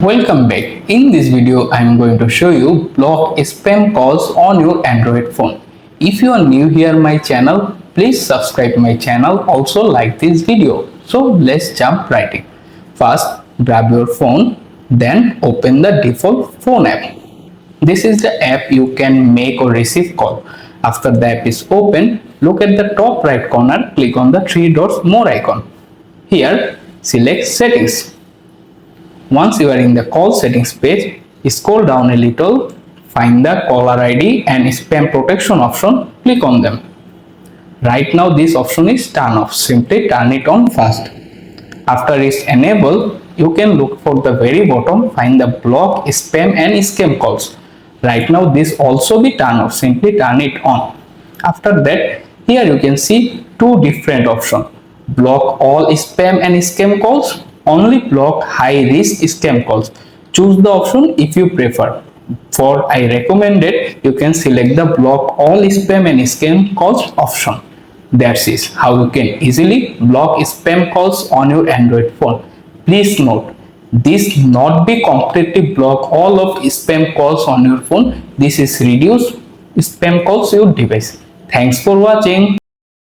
Welcome back. In this video, I am going to show you block spam calls on your Android phone. If you are new here my channel, please subscribe my channel. Also like this video. So let's jump right in. First, grab your phone, then open the default phone app. This is the app you can make or receive call. After the app is open, look at the top right corner, click on the three dots more icon. Here, select settings. Once you are in the call settings page, scroll down a little, find the caller ID and spam protection option, click on them. Right now this option is turned off, simply turn it on first. After it's enabled, you can look for the very bottom, find the block, spam and scam calls. Right now this also be turned off, simply turn it on. After that, here you can see two different options, block all spam and scam calls, only block high risk scam calls. Choose the option if you prefer. For I recommended, you can select the block all spam and scam calls option. That is how you can easily block spam calls on your Android phone. Please note, this not be completely block all of spam calls on your phone. This is reduce spam calls your device. Thanks for watching.